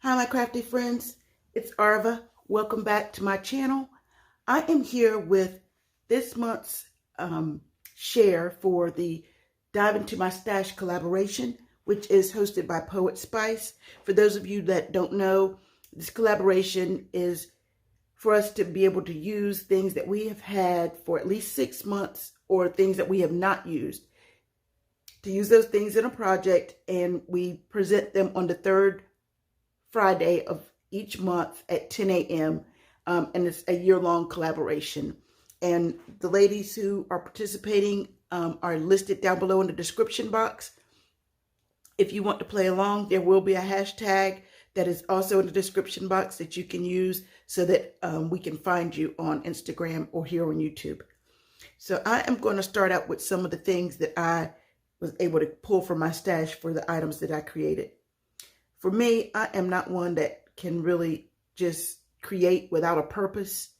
Hi, my crafty friends. It's Arva. Welcome back to my channel. I am here with this month's share for the Dive Into My Stash collaboration, which is hosted by Poetspice. For those of you that don't know, this collaboration is for us to be able to use things that we have had for at least 6 months or things that we have not used. To use those things in a project, and we present them on the third Friday of each month at 10 a.m. And it's a year-long collaboration. And the ladies who are participating are listed down below in the description box. If you want to play along, there will be a hashtag that is also in the description box that you can use so that we can find you on Instagram or here on YouTube. So I am going to start out with some of the things that I was able to pull from my stash for the items that I created. For me, I am not one that can really just create without a purpose.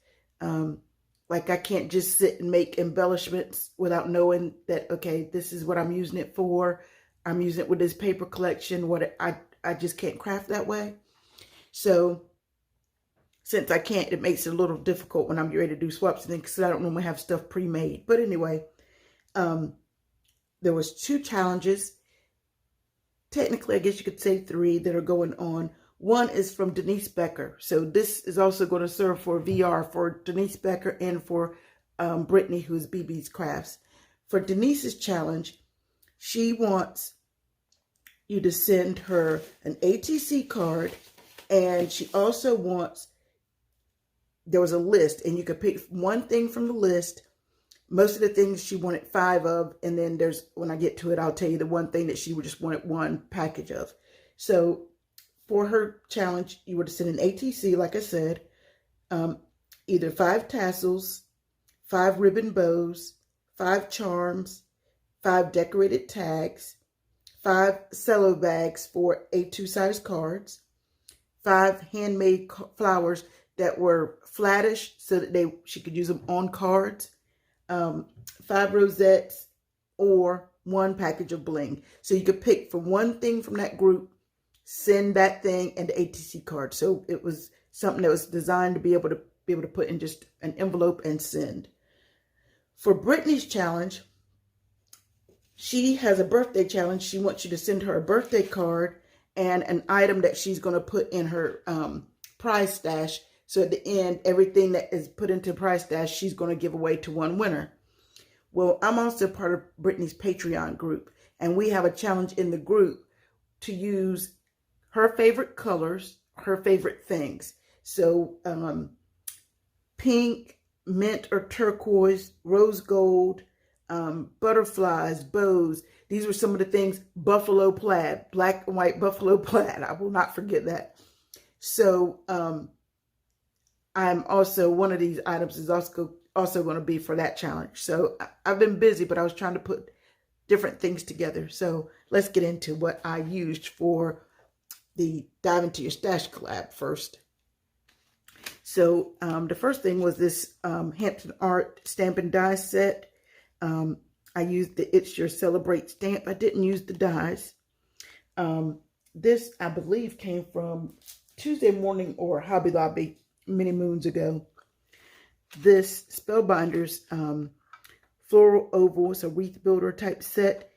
Like I can't just sit and make embellishments without knowing that, okay, this is what I'm using it for. I'm using it with this paper collection. I just can't craft that way. So since I can't, it makes it a little difficult when I'm ready to do swaps and things because I don't normally have stuff pre-made. But anyway, there was 2 challenges. Technically, I guess you could say 3 that are going on. One is from Denise Becker. So this is also going to serve for VR for Denise Becker and for Brittanee, who is BB's Crafts. For Denise's challenge, she wants you to send her an ATC card, and she also wants, there was a list, and you could pick one thing from the list. Most of the things she wanted 5 of, and then there's, when I get to it, I'll tell you the one thing that she just wanted 1 package of. So for her challenge, you were to send an ATC, like I said, either 5 tassels, 5 ribbon bows, 5 charms, 5 decorated tags, 5 cello bags for A2 size cards, 5 handmade flowers that were flattish so that she could use them on cards, 5 rosettes, or 1 package of bling. So you could pick for one thing from that group, send that thing, and the ATC card. So it was something that was designed to be able to put in just an envelope and send. For Brittanee's challenge, she has a birthday challenge. She wants you to send her a birthday card and an item that she's going to put in her prize stash. So at the end, everything that is put into prize stash, she's going to give away to 1 winner. Well, I'm also part of Brittanee's Patreon group, and we have a challenge in the group to use her favorite colors, her favorite things. So pink, mint or turquoise, rose gold, butterflies, bows. These were some of the things. Buffalo plaid, black and white buffalo plaid. I will not forget that. So I'm also, one of these items is also going to be for that challenge. So I've been busy, but I was trying to put different things together. So let's get into what I used for the Dive Into Your Stash collab first. So the first thing was this Hampton Art stamp and die set. I used the It's Your Celebrate stamp. I didn't use the dies. This, I believe, came from Tuesday Morning or Hobby Lobby many moons ago. This Spellbinders floral oval, it's a wreath builder type set.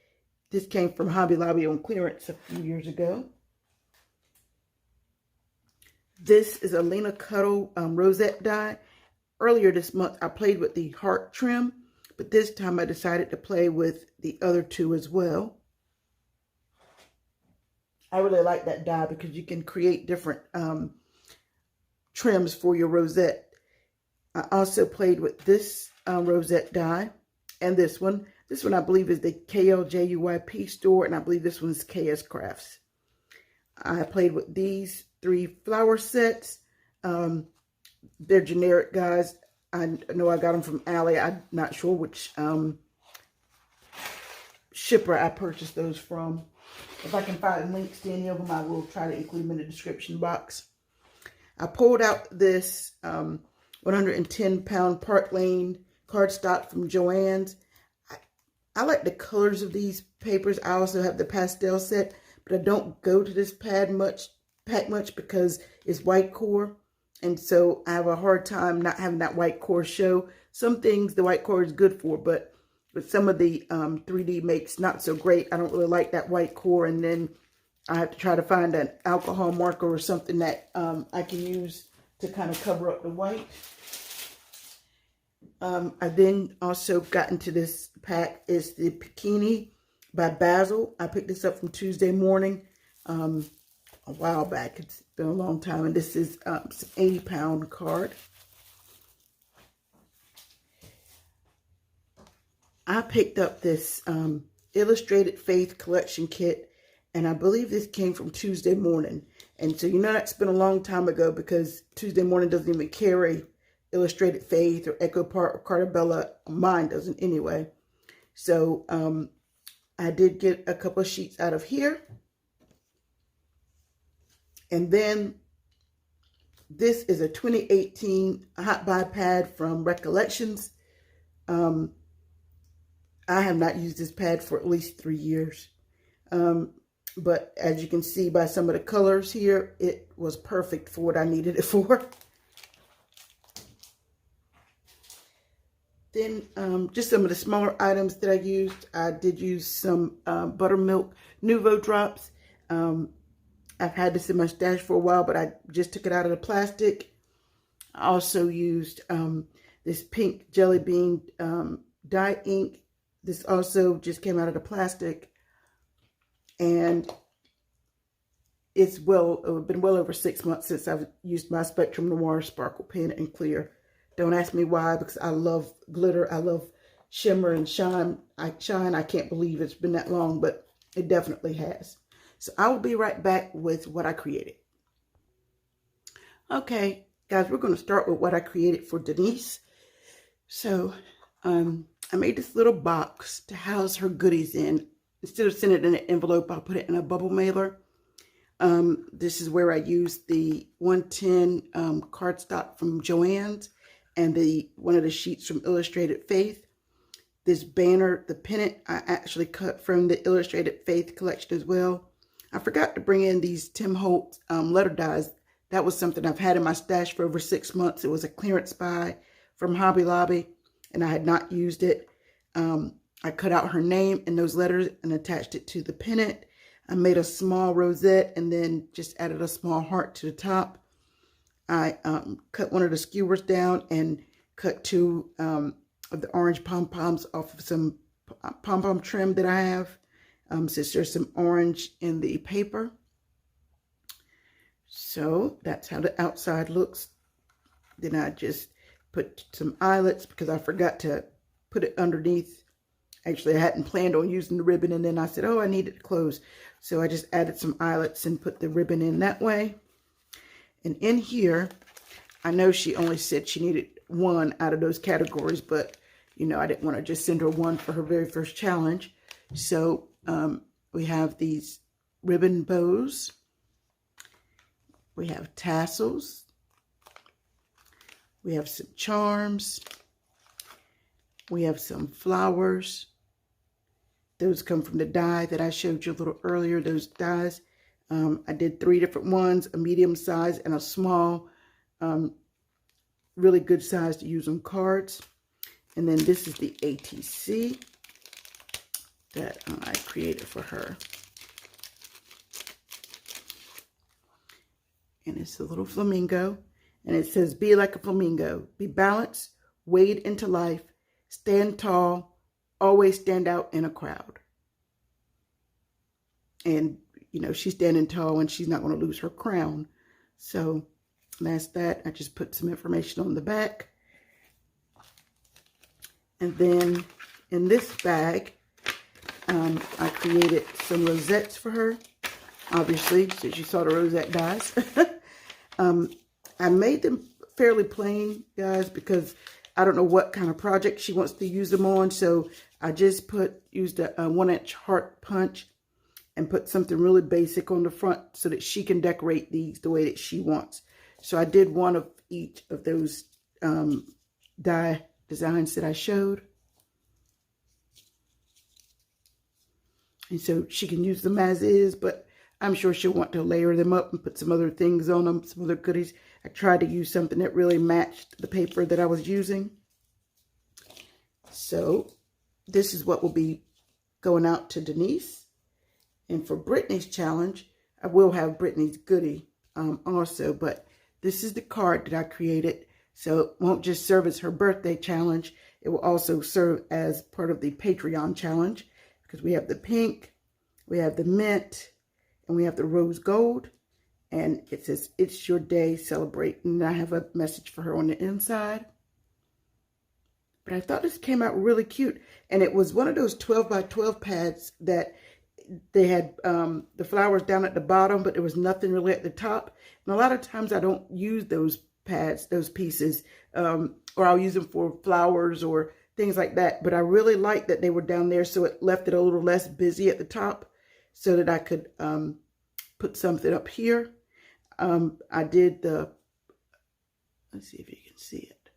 This came from Hobby Lobby on clearance a few years ago. This is a Lena Cuddle Rosette die. Earlier this month, I played with the heart trim, but this time I decided to play with the other 2 as well. I really like that die because you can create different trims for your rosette. I also played with this rosette die and this one. This one I believe is the KLJUYP store, and I believe this one's KS Crafts. I played with these 3 flower sets. They're generic guys. I know I got them from Ally. I'm not sure which shipper I purchased those from. If I can find links to any of them, I will try to include them in the description box. I pulled out this 110-pound Park Lane cardstock from Joann's. I like the colors of these papers. I also have the pastel set, but I don't go to this pad pack much because it's white core. And so I have a hard time not having that white core show. Some things the white core is good for, but some of the 3D makes not so great. I don't really like that white core. And then I have to try to find an alcohol marker or something that I can use to kind of cover up the white. I then also got into this pack. Is the Bikini by Basil. I picked this up from Tuesday Morning a while back. It's been a long time. And this is some 80-pound card. I picked up this Illustrated Faith collection kit. And I believe this came from Tuesday Morning. And so, you know, that's been a long time ago because Tuesday Morning doesn't even carry Illustrated Faith or Echo Part or Cartabella. Mine doesn't anyway. So I did get a couple of sheets out of here. And then this is a 2018 Hot Buy pad from Recollections. I have not used this pad for at least 3 years. But as you can see by some of the colors here, it was perfect for what I needed it for. Then just some of the smaller items that I used. I did use some buttermilk Nouveau drops. I've had this in my stash for a while, but I just took it out of the plastic. I also used this pink jelly bean dye ink. This also just came out of the plastic. And it's been well over 6 months since I've used my Spectrum Noir Sparkle Pen in clear. Don't ask me why, because I love glitter. I love shimmer and shine. I can't believe it's been that long, but it definitely has. So I will be right back with what I created. Okay, guys, we're going to start with what I created for Denise. So I made this little box to house her goodies in. Instead of sending it in an envelope, I'll put it in a bubble mailer. This is where I used the 110 cardstock from Joann's and one of the sheets from Illustrated Faith. This banner, the pennant, I actually cut from the Illustrated Faith collection as well. I forgot to bring in these Tim Holtz letter dies. That was something I've had in my stash for over 6 months. It was a clearance buy from Hobby Lobby, and I had not used it. I cut out her name and those letters and attached it to the pennant. I made a small rosette and then just added a small heart to the top. I cut one of the skewers down and cut two of the orange pom-poms off of some pom-pom trim that I have, since there's some orange in the paper. So that's how the outside looks. Then I just put some eyelets because I forgot to put it underneath. Actually, I hadn't planned on using the ribbon, and then I said, oh, I need it to close. So I just added some eyelets and put the ribbon in that way. And in here, I know she only said she needed one out of those categories, but, you know, I didn't want to just send her one for her very first challenge. So we have these ribbon bows. We have tassels. We have some charms. We have some flowers. Those come from the die that I showed you a little earlier, those dies. I did 3 different ones, a medium size and a small, really good size to use on cards. And then this is the ATC that I created for her. And it's a little flamingo. And it says, be like a flamingo, be balanced, wade into life, stand tall, always stand out in a crowd. And, you know, she's standing tall and she's not going to lose her crown. So that's that. I just put some information on the back. And then in this bag, I created some rosettes for her. Obviously, since you saw the rosette dies. I made them fairly plain, guys, because I don't know what kind of project she wants to use them on. So I just used a 1-inch heart punch and put something really basic on the front so that she can decorate these the way that she wants. So I did one of each of those die designs that I showed. And so she can use them as is, but I'm sure she'll want to layer them up and put some other things on them, some other goodies. I tried to use something that really matched the paper that I was using. So this is what will be going out to Denise. And for Brittanee's challenge, I will have Brittanee's goodie also, but this is the card that I created. So it won't just serve as her birthday challenge. It will also serve as part of the Patreon challenge, because we have the pink, we have the mint, and we have the rose gold. And it says, "It's your day, celebrate." And I have a message for her on the inside. But I thought this came out really cute. And it was one of those 12 by 12 pads that they had the flowers down at the bottom, but there was nothing really at the top. And a lot of times I don't use those pads, those pieces, or I'll use them for flowers or things like that. But I really liked that they were down there, so it left it a little less busy at the top so that I could put something up here. I did the, let's see if you can see it,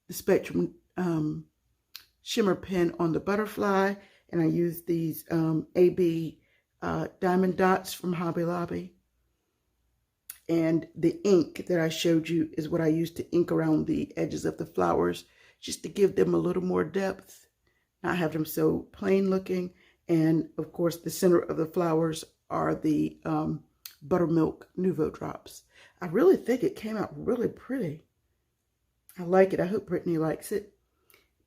the Spectrum shimmer pen on the butterfly, and I used these AB diamond dots from Hobby Lobby. And the ink that I showed you is what I used to ink around the edges of the flowers, just to give them a little more depth, not have them so plain looking. And of course, the center of the flowers are the buttermilk Nouveau drops. I really think it came out really pretty. I like it. I hope Brittanee likes it.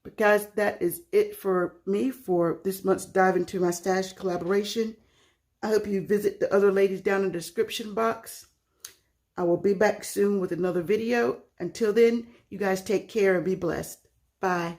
But guys, that is it for me for this month's Dive Into My Stash collaboration. I hope you visit the other ladies down in the description box. I will be back soon with another video. Until then, you guys take care and be blessed. Bye.